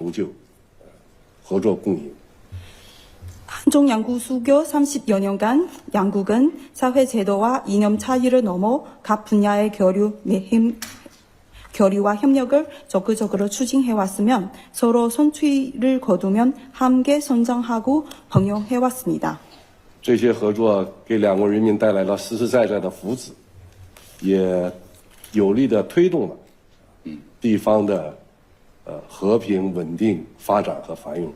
成就，合作共赢。 한중 양국 수교 30여 년간 양국은 사회 제도와 이념 차이를 넘어 각 분야의 교류와 협력을 적극적으로 추진해왔으면 서로 선취를 거두면 함께 성장하고 번영해왔습니다. 这些合作给两国人民带来了实实在在的福祉，也有力地推动了地方的和平、稳定、发展和繁荣。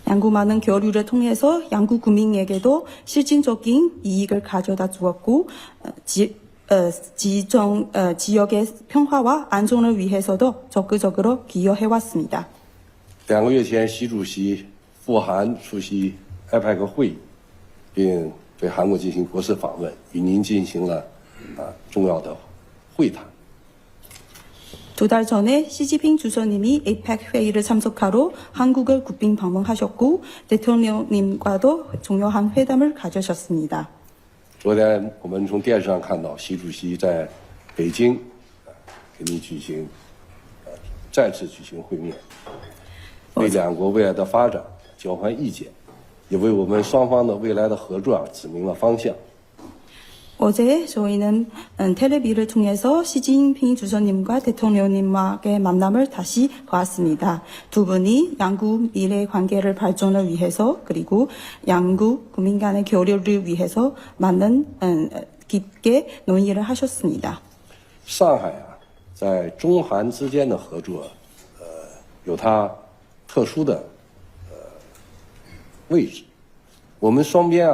양국 많은 교류를 통해서 양국 국민에게도 실질적인 이익을 가져다 주었고 지역의 평화와 안정을 위해서도 적극적으로 기여해왔습니다. 2个月前，习主席赴韩出席 APEC 会议，并对韩国进行国事访问，与您进行了重要的会谈。 두 달 전에 시진핑 주석님이 APEC 회의를 참석하러 한국을 국빈 방문하셨고 대통령님과도 중요한 회담을 가지셨습니다. 昨天我们从电视上看到，习主席在北京跟您再次举行会面，为两国未来的发展交换意见，也为我们双方的未来的合作指明了方向。 어제 저희는 텔레비를 통해서 시진핑 주석님과 대통령님과의 만남을 다시 보았습니다. 두 분이 양국 미래 관계를 발전을 위해서 그리고 양국 국민 간의 교류를 위해서 깊게 논의를 하셨습니다. 上海在中韩之间的合作，有它特殊的位置。我们双边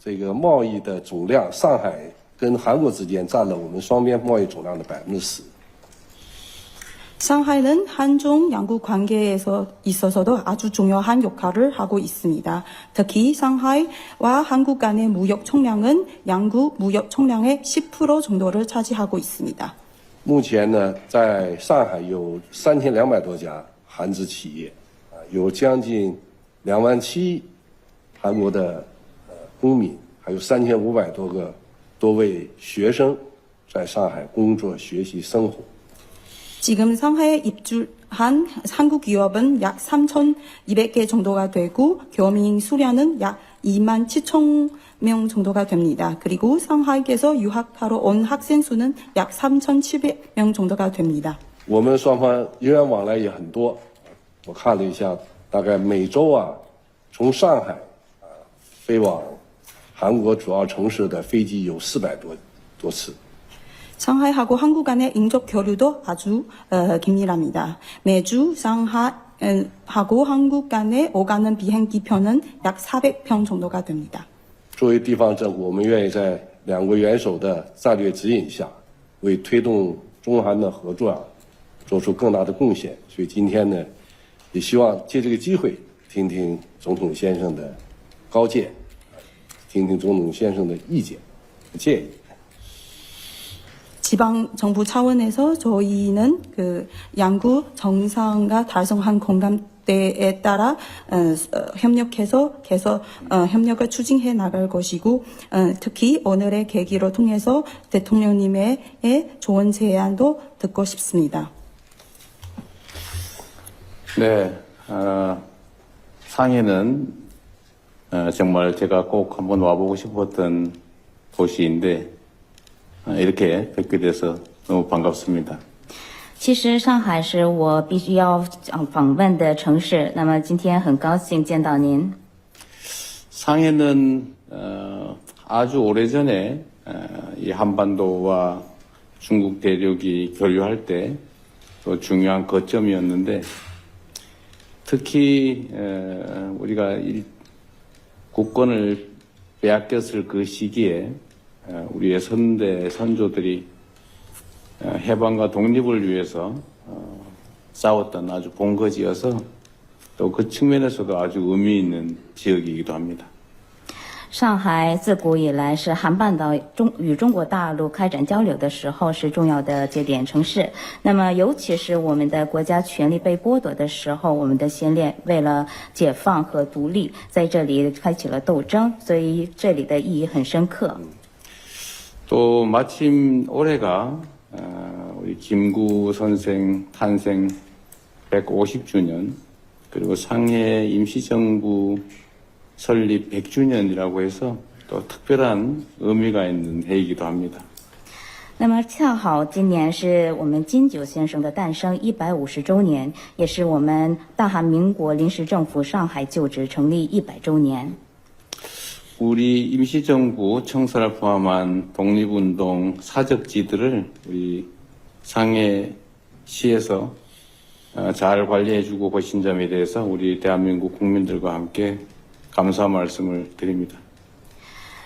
这个贸易的总量，上海跟韩国之间占了我们双边贸易总量的10%。 상하이는 한중 양국 관계에서 있어서도 아주 중요한 역할을 하고 있습니다. 특히 상하이와 한국 간의 무역 총량은 양국 무역 총량의 10% 정도를 차지하고 있습니다. 目前呢，在上海有3200多家韩资企业，有将近27000韩国的公民，还有3500多位学生在上海工作、学习、生活。 지금 상하이에 입주한 한국 기업은 약 3,200개 정도가 되고 교민 수량은 약 27,000명 정도가 됩니다. 그리고 상하이에서 유학하러 온 학생 수는 약 3,700명 정도가 됩니다. 我们双方人员往来也很多，我看了一下，大概每周从上海飞往韩国主要城市的飞机有400多次。 상하이하고 한국 간의 인적 교류도 아주 긴밀합니다. 매주 상하이하고 한국 간의 오가는 비행기 편은 약 400편 정도가 됩니다. 作为地方政府，我们愿意在两国元首的战略指引下，为推动中韩的合作做出更大的贡献。所以今天呢，也希望借这个机会，听听总统先生的高见，听听总统先生的意见、建议。 지방 정부 차원에서 저희는 양국 정상과 달성한 공감대에 따라 협력해서 협력을 추진해 나갈 것이고 특히 오늘의 계기로 통해서 대통령님의 좋은 제안도 듣고 싶습니다. 네, 상해는 정말 제가 꼭 한번 와보고 싶었던 도시인데. 이렇게 뵙게 돼서 너무 반갑습니다. 其实上海是我必须要访问的城市。那么今天很高兴见到您。 상해는 아주 오래전에 이 한반도와 중국 대륙이 교류할 때 또 중요한 거점이었는데 특히 우리가 국권을 빼앗겼을 그 시기에 우리의 선조들이 해방과 독립을 위해서 싸웠던 아주 본거지여서 또 그 측면에서도 아주 의미 있는 지역이기도 합니다. 上海自古以来是韩半岛与中国大陆开展交流的时候是重要的节点城市。那么，尤其是我们的国家权力被剥夺的时候，我们的先烈为了解放和独立，在这里开启了斗争，所以这里的意义很深刻。 또 마침 올해가 우리 김구 선생 탄생 150주년 그리고 상해 임시정부 설립 100주년이라고 해서 또 특별한 의미가 있는 해이기도 합니다. 那么恰好今年是我们金九先生的诞生150周年，也是我们大韩民国临时政府上海旧址成立100周年。 우리 임시정부 청사를 포함한 독립운동 사적지들을 우리 상해시에서 잘 관리해주고 계신 점에 대해서 우리 대한민국 국민들과 함께 감사 말씀을 드립니다.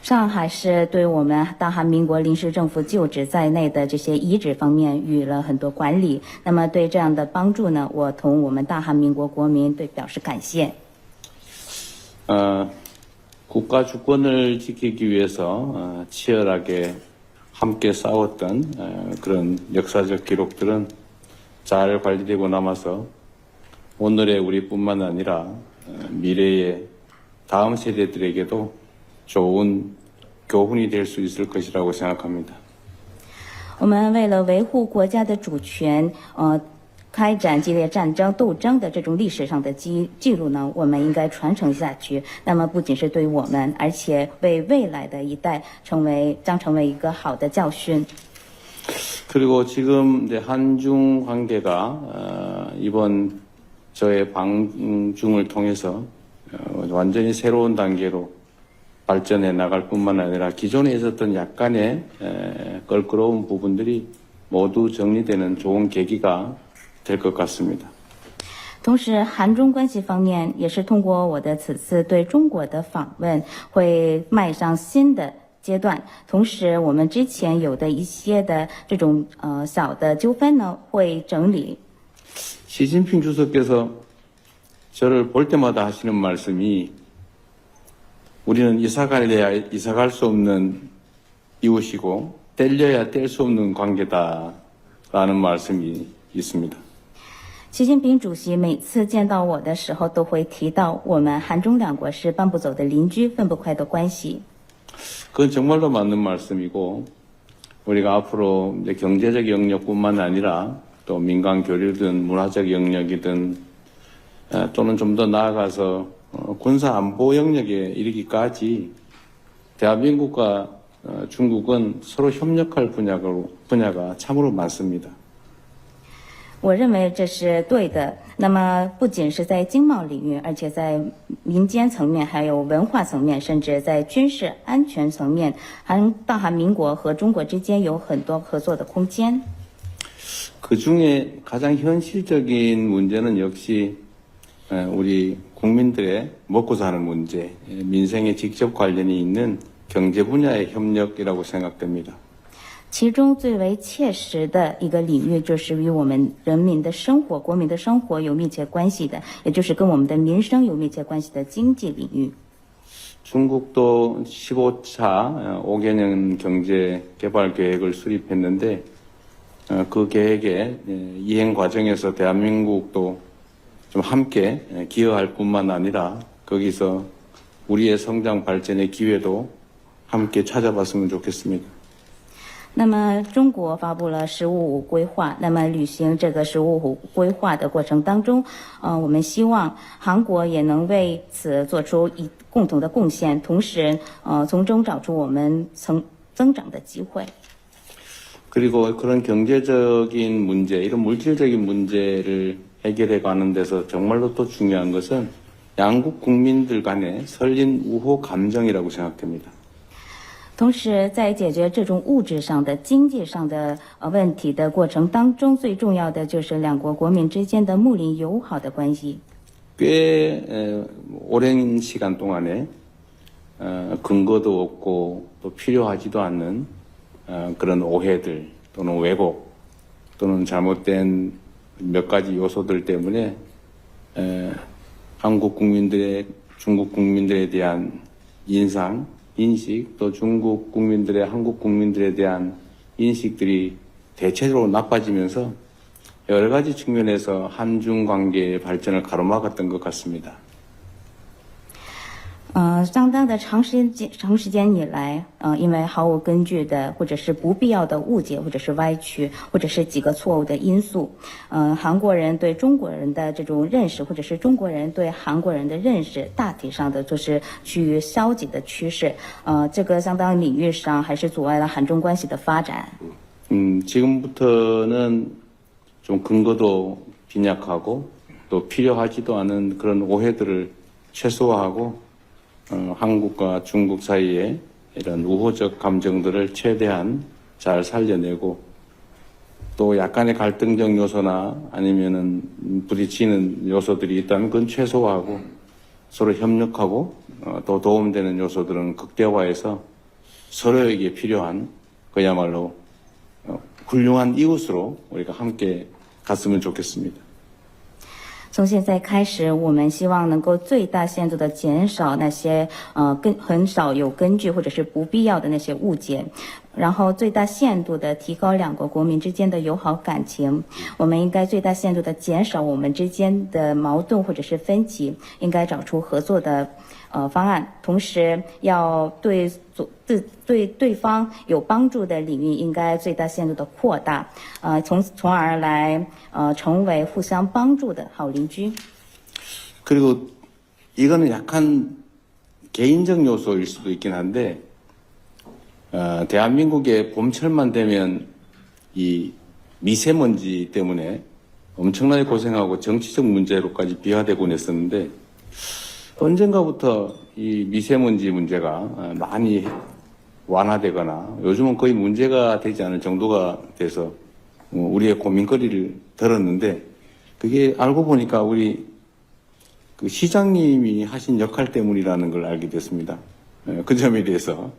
上海市对我们大韩民国临时政府旧址在内的这些遗址方面予了很多管理。那么对这样的帮助呢，我同我们大韩民国国民对表示感谢。 국가 주권을 지키기 위해서 치열하게 함께 싸웠던 그런 역사적 기록들은 잘 관리되고 남아서 오늘의 우리뿐만 아니라 미래의 다음 세대들에게도 좋은 교훈이 될 수 있을 것이라고 생각합니다. 我们为了维护国家的主权，开展激烈战争斗争的这种历史上的记录呢，我们应该传承下去。那么不仅是对我们，而且为未来的一代将成为一个好的教训。 그리고 지금 이제 한중 관계가 이번 저의 방중을 통해서 완전히 새로운 단계로 발전해 나갈 뿐만 아니라 기존에 있었던 약간의 껄끄러운 부분들이 모두 정리되는 좋은 계기가 될 것 같습니다. 同时，韩中关系方面也是通过我的此次对中国的访问，会迈上新的阶段。同时，我们之前有的一些的这种小的纠纷呢，会整理。 시진핑 주석께서 저를 볼 때마다 하시는 말씀이 우리는 이사갈래야 이사갈 수 없는 이웃이고 뗄려야 뗄 수 없는 관계다라는 말씀이 있습니다. 习近平主席每次见到我的时候，都会提到我们韩中两国是搬不走的邻居，分不开的关系。 그건 정말로 맞는 말씀이고 우리가 앞으로 이제 경제적 영역뿐만 아니라 또 민간 교류든 문화적 영역이든 또는 좀 더 나아가서 군사 안보 영역에 이르기까지 대한민국과 중국은 서로 협력할 분야가 참으로 많습니다. 我认为这是对的。那么，不仅是在经贸领域，而且在民间层面，还有文化层面，甚至在军事安全层面，大韩民国和中国之间有很多合作的空间。 그 중에 가장 현실적인 문제는 역시 우리 국민들의 먹고 사는 문제, 민생에 직접 관련이 있는 경제 분야의 협력이라고 생각됩니다. 其中最为切实的一个领域，就是与我们人民的生活、国民的生活有密切关系的，也就是跟我们的民生有密切关系的经济领域。 중국도 15차 5개년 경제 개발 계획을 수립했는데 그 계획의 이행 과정에서 대한민국도 좀 함께 기여할 뿐만 아니라 거기서 우리의 성장 발전의 기회도 함께 찾아봤으면 좋겠습니다. 那么，中国发布了“十五五”规划。那么，履行这个“十五五”规划的过程当中，我们希望韩国也能为此做出共同的贡献，同时，从中找出我们增长的机会。 그리고 그런 경제적인 문제, 이런 물질적인 문제를 해결해 가는 데서 정말로 또 중요한 것은 양국 국민들 간의 설린 우호 감정이라고 생각됩니다. 同时，在解决这种物质上的、经济上的问题的过程当中，最重要的就是两国国民之间的睦邻友好的关系。 꽤 오랜 시간 동안에 근거도 없고 또 필요하지도 않는 그런 오해들 또는 왜곡 또는 잘못된 몇 가지 요소들 때문에 한국 국민들의 중국 국민들에 대한 인식 또 중국 국민들의 한국 국민들에 대한 인식들이 대체적으로 나빠지면서 여러 가지 측면에서 한중 관계의 발전을 가로막았던 것 같습니다. 相当的长时间以来，因为毫无根据的或者是不必要的误解或者是歪曲或者是几个错误的因素，韩国人对中国人的这种认识或者是中国人对韩国人的认识大体上的就是趋于消极的趋势，这个相当领域上还是阻碍了韩中关系的发展。지금부터는 좀 근거도 빈약하고 또 필요하지도 않은 그런 오해들을 최소화하고 한국과 중국 사이에 이런 우호적 감정들을 최대한 잘 살려내고 또 약간의 갈등적 요소나 아니면은 부딪히는 요소들이 있다면 그건 최소화하고 서로 협력하고 또 도움되는 요소들은 극대화해서 서로에게 필요한 그야말로 훌륭한 이웃으로 우리가 함께 갔으면 좋겠습니다. 从现在开始，我们希望能够最大限度的减少那些很少有根据或者是不必要的那些误解，然后最大限度的提高两国国民之间的友好感情。我们应该最大限度的减少我们之间的矛盾或者是分歧，应该找出合作的方案，同时要对对方有帮助的领域应该最大限度的扩大，从而来成为互相帮助的好邻居。 그리고 이거는 약간 개인적 요소일 수도 있긴 한데 대한민국의 봄철만 되면 이 미세먼지 때문에 엄청나게 고생하고 정치적 문제로까지 비화되곤 했었는데 언젠가부터 이 미세먼지 문제가 많이 완화되거나 요즘은 거의 문제가 되지 않을 정도가 돼서 우리의 고민거리를 들었는데 그게 알고 보니까 우리 그 시장님이 하신 역할 때문이라는 걸 알게 됐습니다. 그 점에 대해서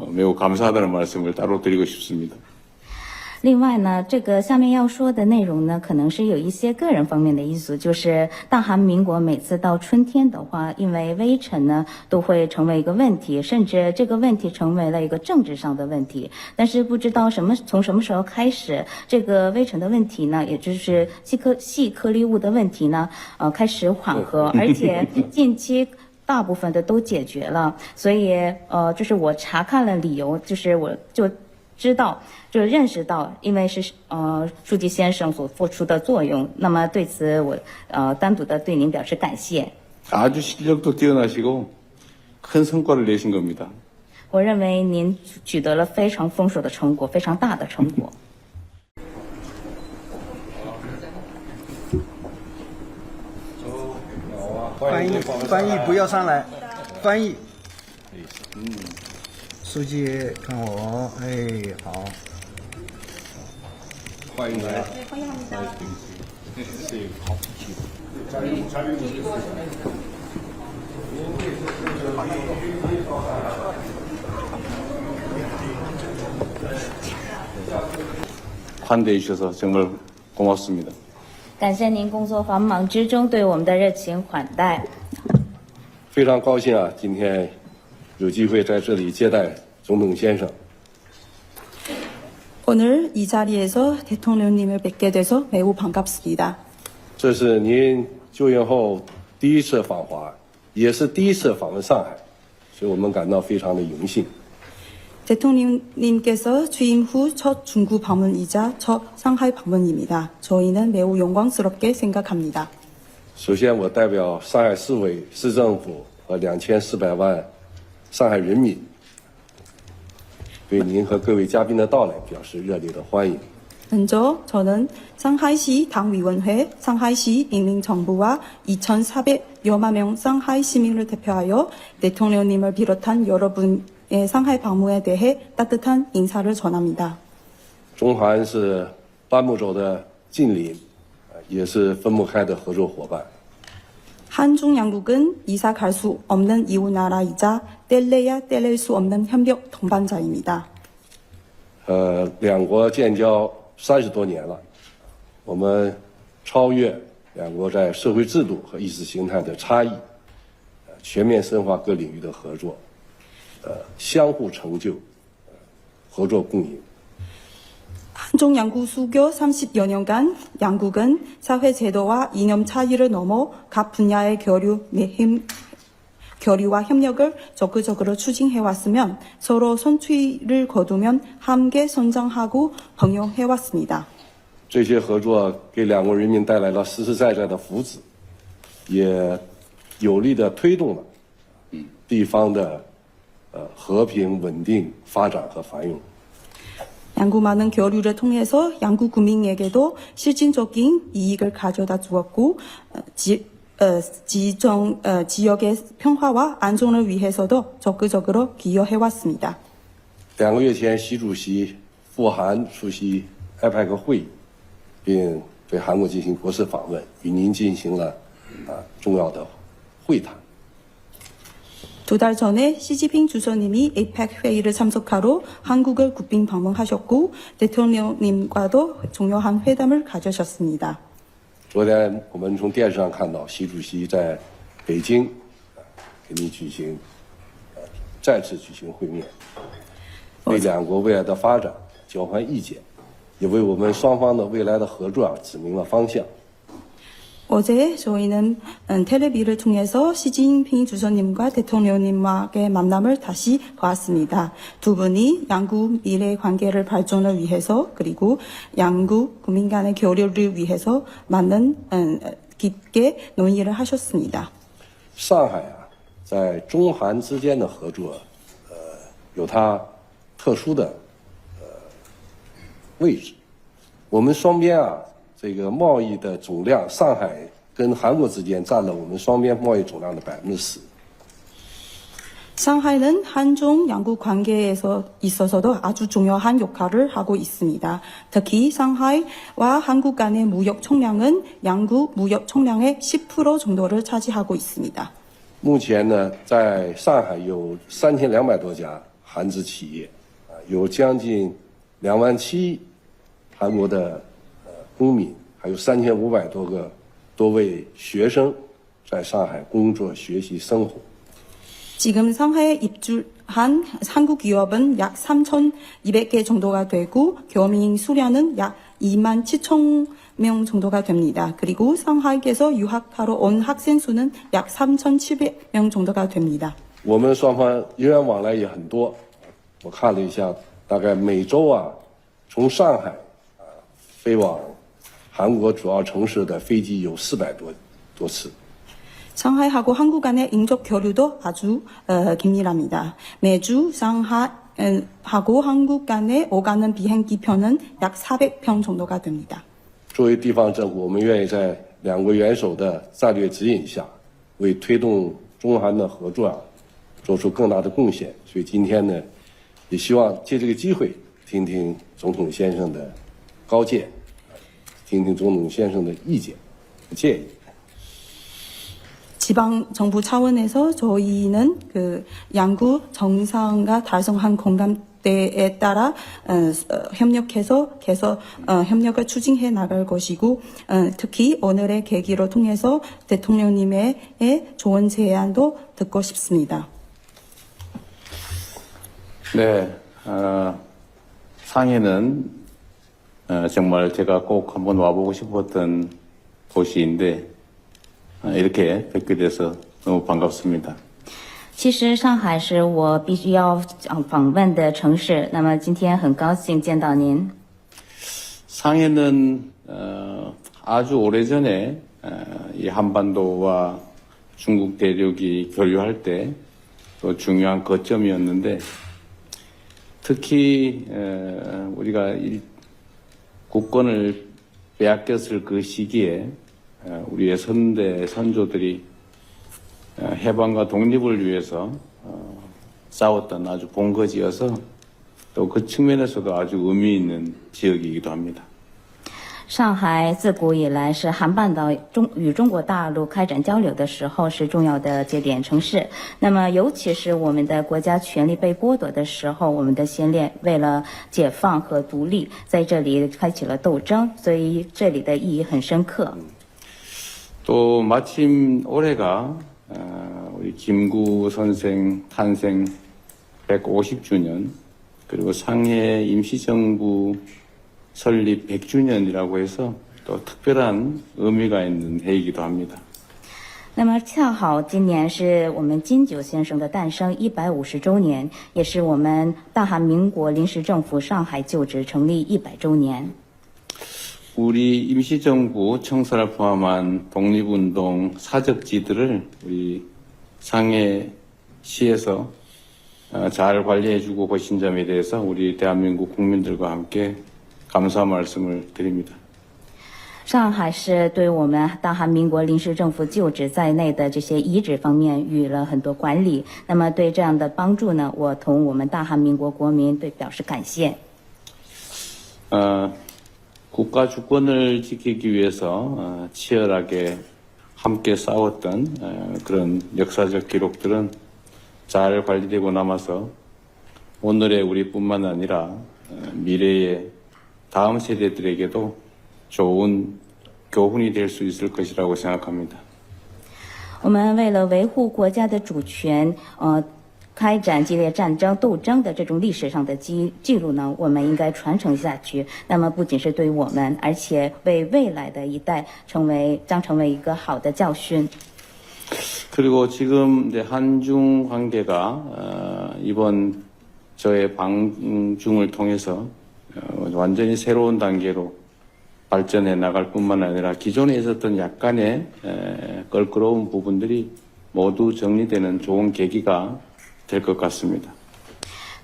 매우 감사하다는 말씀을 따로 드리고 싶습니다. 另外呢，这个下面要说的内容呢，可能是有一些个人方面的因素，就是大韩民国每次到春天的话，因为微尘呢都会成为一个问题，甚至这个问题成为了一个政治上的问题。但是不知道从什么时候开始，这个微尘的问题呢，也就是细颗粒物的问题呢，开始缓和，而且近期大部分的都解决了。所以就是我查看了理由，就是我就认识到，因为是书记先生所付出的作用，那么对此我单独的对您表示感谢。 아주 실력도 뛰어나시고 큰 성과를 내신 겁니다. 我认为您取得了非常丰硕的成果，非常大的成果。 翻译不要上来，翻译。书记看我，哎，好。欢迎来。 환대해 주셔서 정말 고맙습니다. 感谢您工作繁忙之中对我们的热情款待。非常高兴啊，今天有机会在这里接待总统先生。 오늘 이 자리에서 대통령님을 뵙게 돼서 매우 반갑습니다. 这是您就任后第一次访华，也是第一次访问上海，所以我们感到非常的荣幸。 대통령님께서 취임 후 첫 중국 방문이자 첫 상하이 방문입니다. 저희는 매우 영광스럽게 생각합니다. 首先，我代表上海市委、市政府和2400万上海人民，对您和各位嘉宾的到来表示热烈的欢迎。 먼저 저는 상하이시 당위원회, 상하이시 인민정부와 2,400여만 명 상하이 시민을 대표하여 대통령님을 비롯한 여러분의 상하이 방문에 대해 따뜻한 인사를 전합니다. 中韩是半木洲的近邻，也是分不开的合作伙伴。 한중 양국은 이사 갈 수 없는 이웃 나라이자 뗄래야 뗄릴 수 없는 협력 동반자입니다. 两国建交30多年了，我们超越两国在社会制度和意识形态的差异，全面深化各领域的合作，相互成就，合作共赢。 한중 양국 수교 30여 년간 양국은 사회 제도와 이념 차이를 넘어 각 분야의 교류, 교류와 협력을 적극적으로 추진해왔으면 서로 선취를 거두면 함께 성장하고 번영해왔습니다. 这些合作给两国人民带来了实实在在的福祉，也有力地推动了地方的和平、稳定、发展和繁荣。 양국 많은 교류를 통해서 양국 국민에게도 실질적인 이익을 가져다 주었고 지역의 평화와 안정을 위해서도 적극적으로 기여해왔습니다. 2个月前，习主席赴韩出席 APEC 会议，并对韩国进行国事访问，与您进行了重要的会谈。 두 달 전에 시진핑 주석님이 APEC 회의를 참석하러 한국을 국빈 방문하셨고 대통령님과도 중요한 회담을 가지셨습니다. 昨天我们从电视上看到，习主席在北京跟您再次举行会面，为两国未来的发展交换意见，也为我们双方的未来的合作指明了方向。 어제 저희는 텔레비를 통해서 시진핑 주석님과 대통령님과의 만남을 다시 보았습니다. 두 분이 양국 미래 관계를 발전을 위해서 그리고 양국 국민 간의 교류를 위해서 깊게 논의를 하셨습니다. 上海在中韩之间的合作，有它特殊的位置。我们双边这个贸易的总量，上海跟韩国之间占了我们双边贸易总量的10%。 상하이는 한중 양국 관계에서 있어서도 아주 중요한 역할을 하고 있습니다. 특히 상하이와 한국 간의 무역 총량은 양국 무역 총량의 10% 정도를 차지하고 있습니다. 目前呢，在上海有3200多家韩资企业，有将近27000韩国的公民，还有3500多位学生在上海工作、学习、生活。 지금 상하이에 입주한 한국 기업은 약 3,200개 정도가 되고 교민 수량은 약 27,000명 정도가 됩니다. 그리고 상하이에서 유학하러 온 학생 수는 약 3,700명 정도가 됩니다. 我们双方人员往来也很多，我看了一下，大概每周从上海飞往韩国主要城市的飞机有400多次。 상하이하고 한국 간의 인적 교류도 아주 긴밀합니다. 매주 상하이하고 한국 간에 오가는 비행기 편은 약 400편 정도가 됩니다. 作为地方政府，我们愿意在两国元首的战略指引下，为推动中韩的合作做出更大的贡献。所以今天呢，也希望借这个机会听听总统先生的高见，听听总统先生的意见和建议。 지방 정부 차원에서 저희는 양국 정상과 달성한 공감대에 따라 협력해서 협력을 추진해 나갈 것이고 특히 오늘의 계기로 통해서 대통령님의 좋은 제안도 듣고 싶습니다. 네, 상해는 정말 제가 꼭 한번 와보고 싶었던 도시인데 이렇게 뵙게 돼서 너무 반갑습니다. 其实上海是我必须要访问的城市，那么今天很高兴见到您。 상해는 아주 오래전에 이 한반도와 중국 대륙이 교류할 때 또 중요한 거점이었는데 특히 우리가 국권을 빼앗겼을 그 시기에 우리의 선조들이 해방과 독립을 위해서 싸웠던 아주 본거지여서 또 그 측면에서도 아주 의미 있는 지역이기도 합니다. 上海自古以来是韩半岛与中国大陆开展交流的时候是重要的节点城市。那么，尤其是我们的国家权力被剥夺的时候，我们的先烈为了解放和独立，在这里开启了斗争，所以这里的意义很深刻。 또 마침 올해가 우리 김구 선생 탄생 150주년 그리고 상해 임시정부 설립 100주년이라고 해서 또 특별한 의미가 있는 해이기도 합니다. 那么恰好今年是我们金九先生的诞生150周年，也是我们大韩民国临时政府上海旧址成立100周年。 우리 임시정부 청사를 포함한 독립운동 사적지들을 우리 상해시에서 잘 관리해주고 계신 점에 대해서 우리 대한민국 국민들과 함께 감사 말씀을 드립니다. 上海市对我们大韩民国临时政府旧址在内的这些遗址方面予了很多管理。那么对这样的帮助呢，我同我们大韩民国国民对表示感谢。 국가 주권을 지키기 위해서 치열하게 함께 싸웠던 그런 역사적 기록들은 잘 관리되고 남아서 오늘의 우리뿐만 아니라 미래의 다음 세대들에게도 좋은 교훈이 될 수 있을 것이라고 생각합니다. 我们为了维护国家的主权，开展激烈战争斗争的这种历史上的记录呢，我们应该传承下去。那么不仅是对我们，而且为未来的一代将成为一个好的教训。 그리고 지금 이제 한중 관계가 이번 저의 방중을 통해서 완전히 새로운 단계로 발전해 나갈 뿐만 아니라 기존에 있었던 약간의 껄끄러운 부분들이 모두 정리되는 좋은 계기가 될 것 같습니다.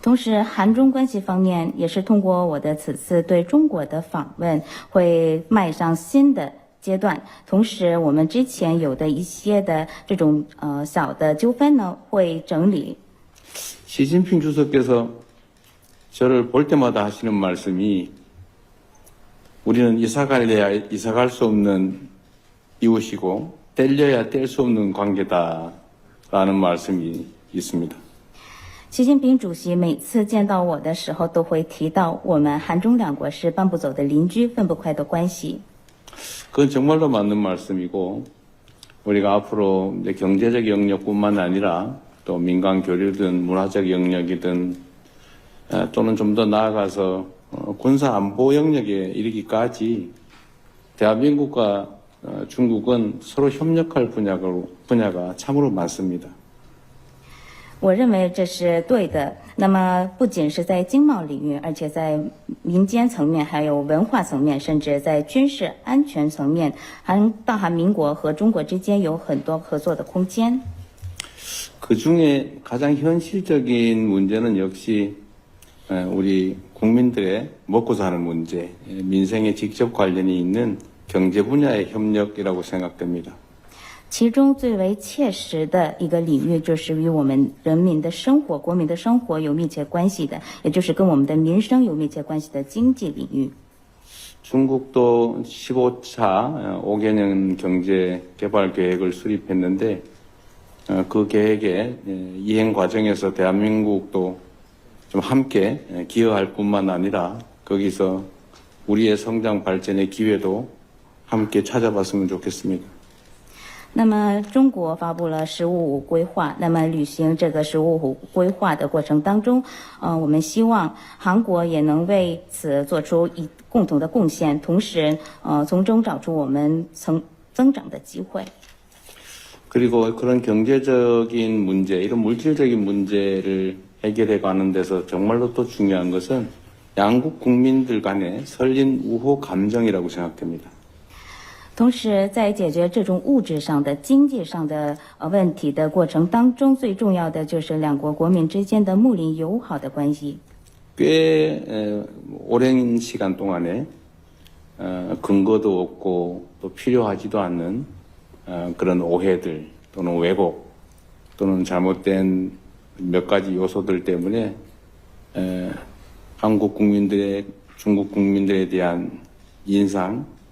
同时，韩中关系方面也是通过我的此次对中国的访问，会迈上新的阶段。同时，我们之前有的一些的这种小的纠纷呢，会整理。 시진핑 주석께서 저를 볼 때마다 하시는 말씀이 우리는 이사갈래야 이사갈 수 없는 이웃이고 뗄려야 뗄 수 없는 관계다라는 말씀이 있습니다. 习近平主席每次见到我的时候，都会提到我们韩中两国是搬不走的邻居，分不开的关系。 그건 정말로 맞는 말씀이고 우리가 앞으로 경제적 영역뿐만 아니라 또 민간 교류든 문화적 영역이든 또는 좀 더 나아가서 군사 안보 영역에 이르기까지 대한민국과 중국은 서로 협력할 분야가 참으로 많습니다. 我认为这是对的。那么，不仅是在经贸领域，而且在民间层面，还有文化层面，甚至在军事安全层面，大韩民国和中国之间有很多合作的空间。 그중에 가장 현실적인 문제는 역시 우리 국민들의 먹고 사는 문제, 민생에 직접 관련이 있는 경제 분야의 협력이라고 생각됩니다. 其中最为切实的一个领域，就是与我们人民的生活、国民的生活有密切关系的，也就是跟我们的民生有密切关系的经济领域。 중국도 15차 5개년 경제 개발 계획을 수립했는데 그 계획의 이행 과정에서 대한민국도 좀 함께 기여할 뿐만 아니라 거기서 우리의 성장 발전의 기회도 함께 찾아봤으면 좋겠습니다. 那么，中国发布了“15+5”规划。那么，履行这个“15+5”规划的过程当中，我们希望韩国也能为此做出共同的贡献，同时，从中找出我们增长的机会。 그리고 그런 경제적인 문제, 이런 물질적인 문제를 해결해 가는 데서 정말로 또 중요한 것은 양국 국민들 간의 설린 우호 감정이라고 생각됩니다. 同时，在解决这种物质上的、经济上的问题的过程当中，最重要的就是两国国民之间的睦邻友好的关系。 꽤 오랜 시간 동안에 근거도 없고 또 필요하지도 않는 그런 오해들 또는 왜곡 또는 잘못된 몇 가지 요소들 때문에 한국 국민들의 중국 국민들에 대한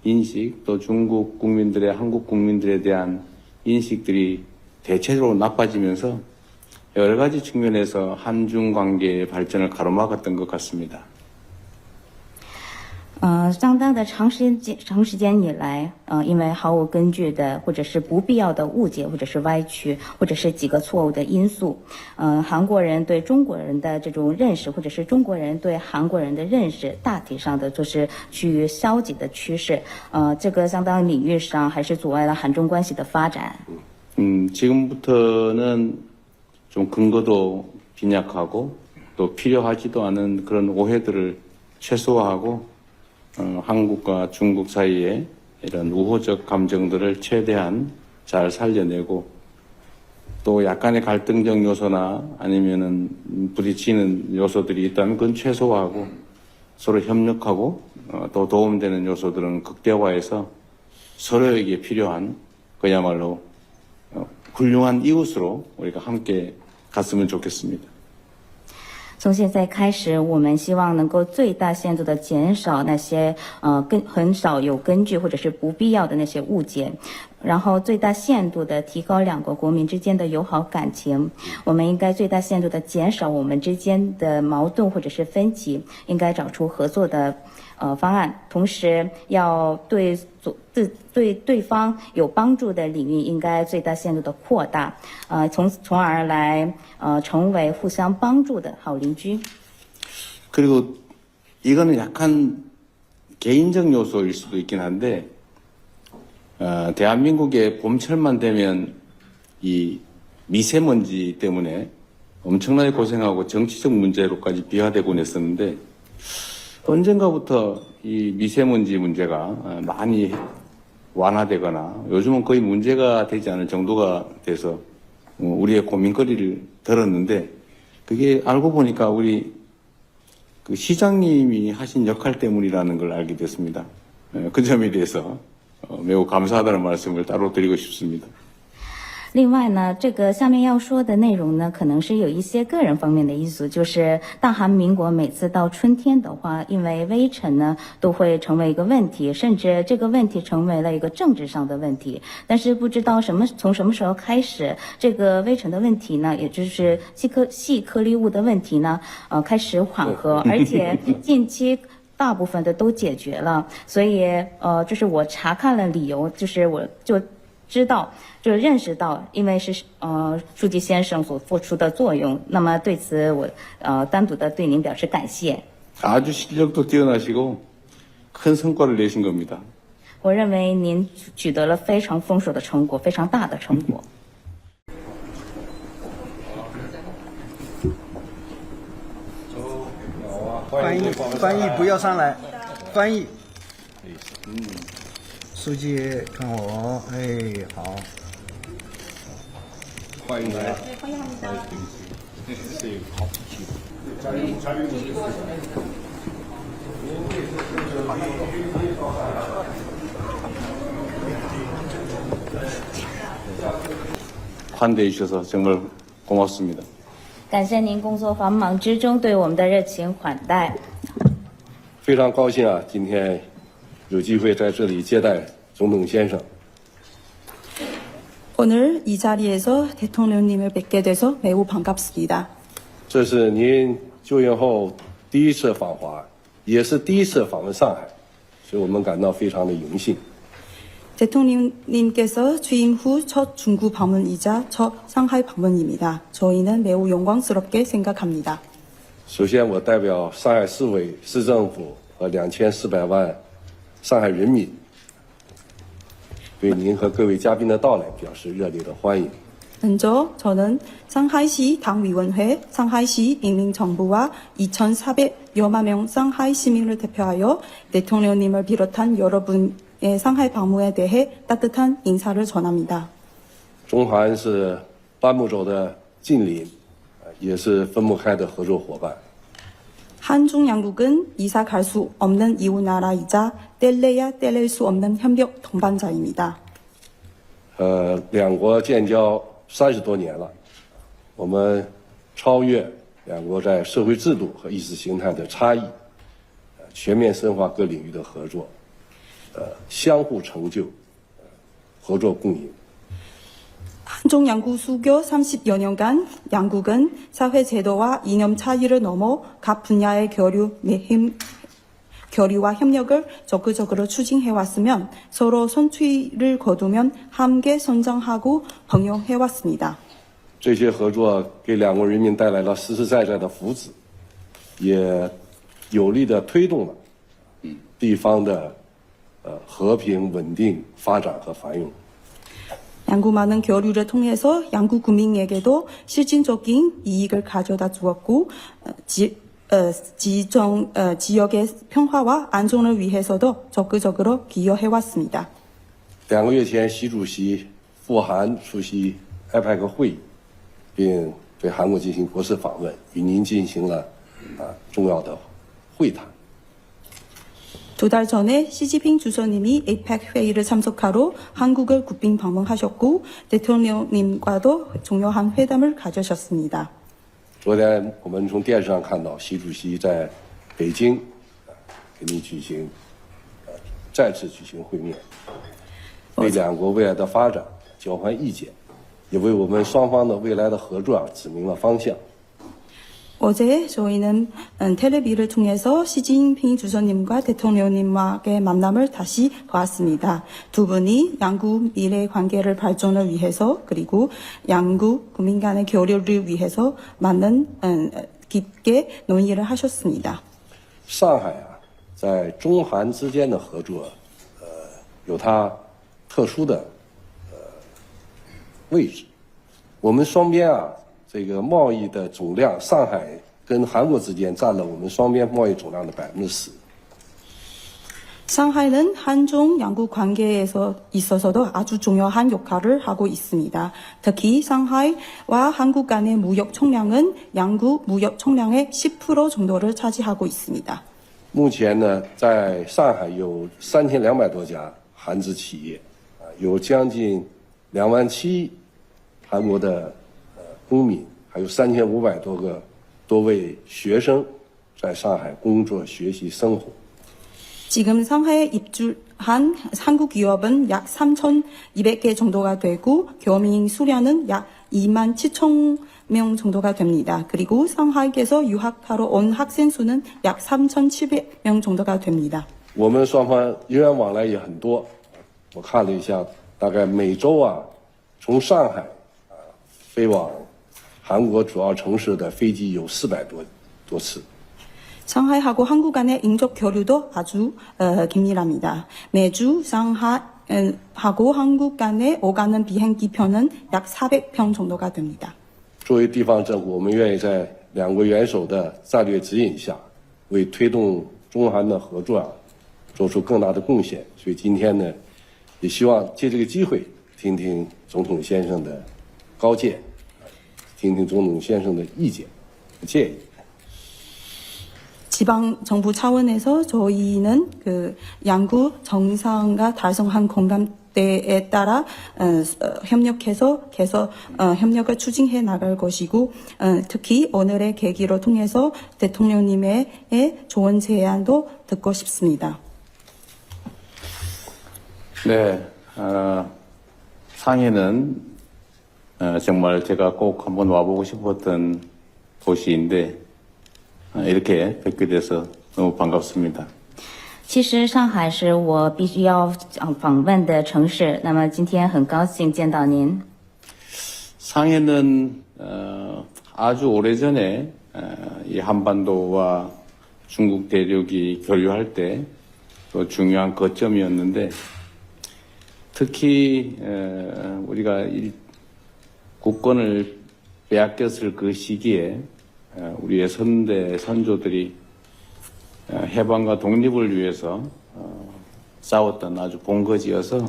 인식 또 중국 국민들의 한국 국민들에 대한 인식들이 대체적으로 나빠지면서 여러 가지 측면에서 한중 관계의 발전을 가로막았던 것 같습니다. 相当的长时间以来，因为毫无根据的或者是不必要的误解，或者是歪曲，或者是几个错误的因素，韩国人对中国人的这种认识，或者是中国人对韩国人的认识，大体上的就是趋于消极的趋势。这个相当领域上还是阻碍了韩中关系的发展。 지금부터는 좀 근거도 빈약하고 또 필요하지도 않은 그런 오해들을 최소화하고 한국과 중국 사이에 이런 우호적 감정들을 최대한 잘 살려내고 또 약간의 갈등적 요소나 아니면은 부딪히는 요소들이 있다면 그건 최소화하고 서로 협력하고 또 도움되는 요소들은 극대화해서 서로에게 필요한 그야말로 훌륭한 이웃으로 우리가 함께 갔으면 좋겠습니다. 从现在开始，我们希望能够最大限度的减少那些很少有根据或者是不必要的那些误解，然后最大限度的提高两国国民之间的友好感情。我们应该最大限度的减少我们之间的矛盾或者是分歧，应该找出合作的方案，同时要对对方有帮助的领域应该最大限度的扩大，从而来成为互相帮助的好邻居。 그리고 이거는 약간 개인적 요소일 수도 있긴 한데 대한민국의 봄철만 되면 이 미세먼지 때문에 엄청나게 고생하고 정치적 문제로까지 비화되곤 했었는데 언젠가부터 이 미세먼지 문제가 많이 완화되거나 요즘은 거의 문제가 되지 않을 정도가 돼서 우리의 고민거리를 들었는데 그게 알고 보니까 우리 그 시장님이 하신 역할 때문이라는 걸 알게 됐습니다. 그 점에 대해서 매우 감사하다는 말씀을 따로 드리고 싶습니다. 另外呢，这个下面要说的内容呢，可能是有一些个人方面的因素，就是大韩民国每次到春天的话，因为微尘呢都会成为一个问题，甚至这个问题成为了一个政治上的问题。但是不知道从什么时候开始，这个微尘的问题呢，也就是细颗粒物的问题呢，开始缓和，而且近期大部分的都解决了。所以就是我查看了理由，就是我就知道，就认识到，因为是书记先生所付出的作用，那么对此我单独的对您表示感谢。 아주 실력도 뛰어나시고 큰 성과를 내신 겁니다. 我认为您取得了非常丰硕的成果，非常大的成果。 翻译不要上来，翻译。书记看我，哎，好。欢迎来。 환대해 주셔서 정말 고맙습니다. 感谢您工作繁忙之中对我们的热情款待。非常高兴啊，今天有机会在这里接待总统先生。 오늘 이 자리에서 대통령님을 뵙게 돼서 매우 반갑습니다. 这是您就任后第一次访华，也是第一次访问上海，所以我们感到非常的荣幸。 대통령님께서 취임 후 첫 중국 방문이자 첫 상하이 방문입니다. 저희는 매우 영광스럽게 생각합니다. 首先，我代表上海市委、市政府和2400万上海人民，对您和各位嘉宾的到来表示热烈的欢迎。 먼저 저는 상하이시 당위원회, 상하이시 인민정부와 2,400여만 명 상하이 시민을 대표하여 대통령님을 비롯한 여러분의 상하이 방문에 대해 따뜻한 인사를 전합니다. 中韩是半木洲的近邻，也是分不开的合作伙伴。 한중 양국은 이사 갈 수 없는 이웃 나라이자 뗄래야 뗄릴 수 없는 협력 동반자입니다. 两国建交30多年了，我们超越两国在社会制度和意识形态的差异，全面深化各领域的合作，相互成就，合作共赢。 한중 양국 수교 30여 년간 양국은 사회 제도와 이념 차이를 넘어 각 분야의 교류와 협력을 적극적으로 추진해왔으면 서로 선취를 거두면 함께 성장하고 번영해왔습니다. 这些合作给两国人民带来了实实在在的福祉，也有力地推动了地方的和平、稳定、发展和繁荣。 양국 많은 교류를 통해서 양국 국민에게도 실질적인 이익을 가져다 주었고 지역의 평화와 안정을 위해서도 적극적으로 기여해왔습니다. 2个月前，习主席赴韩出席 APEC 会议，并对韩国进行国事访问，与您进行了重要的会谈。 두 달 전에 시진핑 주석님이 APEC 회의를 참석하러 한국을 국빈 방문하셨고 대통령님과도 중요한 회담을 가지셨습니다. 昨天我们从电视上看到，习主席在北京跟您再次举行会面，为两国未来的发展交换意见，也为我们双方的未来的合作指明了方向。 어제 저희는 텔레비를 통해서 시진핑 주석님과 대통령님과의 만남을 다시 보았습니다. 두 분이 양국 미래 관계를 발전을 위해서 그리고 양국 국민 간의 교류를 위해서 깊게 논의를 하셨습니다. 上海在中韩之间的合作，有它特殊的位置。我们双边这个贸易的总量，上海跟韩国之间占了我们双边贸易总量的10%。 상하이는 한중 양국 관계에서 있어서도 아주 중요한 역할을 하고 있습니다. 특히 상하이와 한국 간의 무역 총량은 양국 무역 총량의 10% 정도를 차지하고 있습니다. 目前呢，在上海有3200多家韩资企业，有将近27000韩国的公民，还有3500多位学生在上海工作、学习、生活。 지금 상하이에 입주한 한국 기업은 약 3,200개 정도가 되고 교민 수량은 약 27,000명 정도가 됩니다. 그리고 상하이에서 유학하러 온 학생 수는 약 3,700명 정도가 됩니다. 我们双方人员往来也很多，我看了一下，大概每周从上海飞往韩国主要城市的飞机有400多次。 상하이하고 한국 간의 인적 교류도 아주 긴밀합니다. 매주 상하이하고 한국 간의 오가는 비행기 편은 약 400편 정도가 됩니다. 作为地方政府，我们愿意在两国元首的战略指引下，为推动中韩的合作做出更大的贡献。所以今天呢，也希望借这个机会，听听总统先生的高见，听听总统先生的意见和建议。 지방 정부 차원에서 저희는 양국 정상과 달성한 공감대에 따라 협력해서 계속 협력을 추진해 나갈 것이고 특히 오늘의 계기로 통해서 대통령님의 좋은 제안도 듣고 싶습니다. 네, 상해는 정말 제가 꼭 한번 와보고 싶었던 도시인데 이렇게 뵙게 돼서 너무 반갑습니다. 其实上海是我必须要访问的城市，那么今天很高兴见到您。 상해는 아주 오래전에 이 한반도와 중국 대륙이 교류할 때 또 중요한 거점이었는데 특히 우리가 국권을 빼앗겼을 그 시기에 우리의 선조들이 해방과 독립을 위해서 싸웠던 아주 본거지여서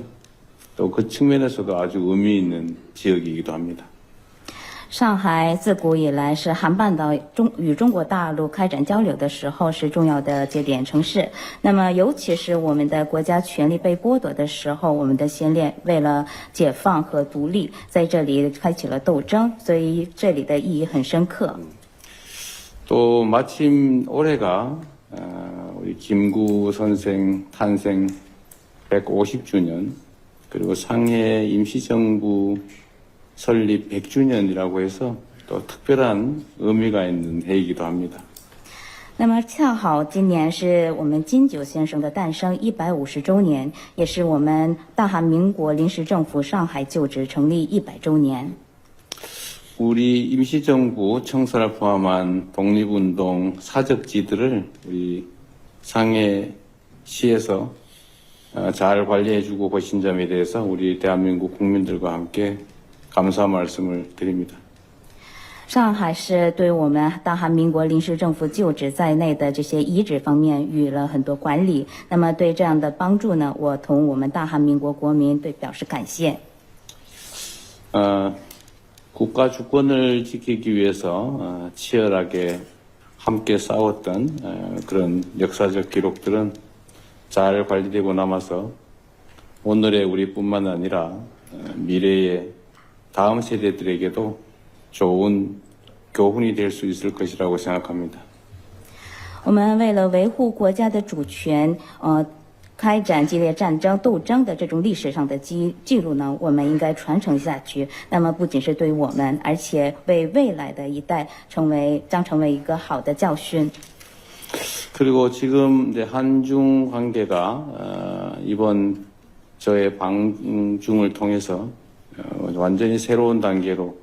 또 그 측면에서도 아주 의미 있는 지역이기도 합니다. 上海自古以来是韩半岛与中国大陆开展交流的时候是重要的节点城市。那么，尤其是我们的国家权力被剥夺的时候，我们的先烈为了解放和独立，在这里开启了斗争，所以这里的意义很深刻。 또 마침 올해가 우리 김구 선생 탄생 150주년 그리고 상해 임시정부 설립 100주년이라고 해서 또 특별한 의미가 있는 해이기도 합니다. 那么恰好今年是我们金九先生的诞生150周年，也是我们大韩民国临时政府上海旧址成立100周年。 우리 임시정부 청사를 포함한 독립운동 사적지들을 우리 상해시에서 잘 관리해주고 계신 점에 대해서 우리 대한민국 국민들과 함께 감사 말씀을 드립니다. 上海是对我们大韩民国临时政府旧址在内的这些遗址方面予了很多管理。那么对这样的帮助呢，我同我们大韩民国国民对表示感谢。 국가 주권을 지키기 위해서 치열하게 함께 싸웠던 그런 역사적 기록들은 잘 관리되고 남아서 오늘의 우리뿐만 아니라 미래의 다음 세대들에게도 좋은 교훈이 될 수 있을 것이라고 생각합니다. 我们为了维护国家的主权，开展激烈战争斗争的这种历史上的记录呢，我们应该传承下去。那么不仅是对我们，而且为未来的一代将成为一个好的教训。 그리고 지금 이제 한중 관계가 이번 저의 방중을 통해서 완전히 새로운 단계로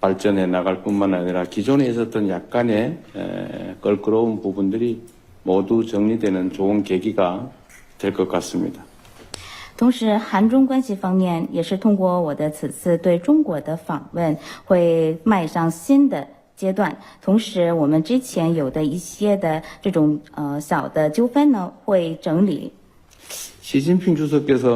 발전해 나갈 뿐만 아니라 기존에 있었던 약간의 껄끄러운 부분들이 모두 정리되는 좋은 계기가 될 것 같습니다. 同时，韩中关系方面也是通过我的此次对中国的访问，会迈上新的阶段。同时，我们之前有的一些的这种小的纠纷呢，会整理。 시진핑 주석께서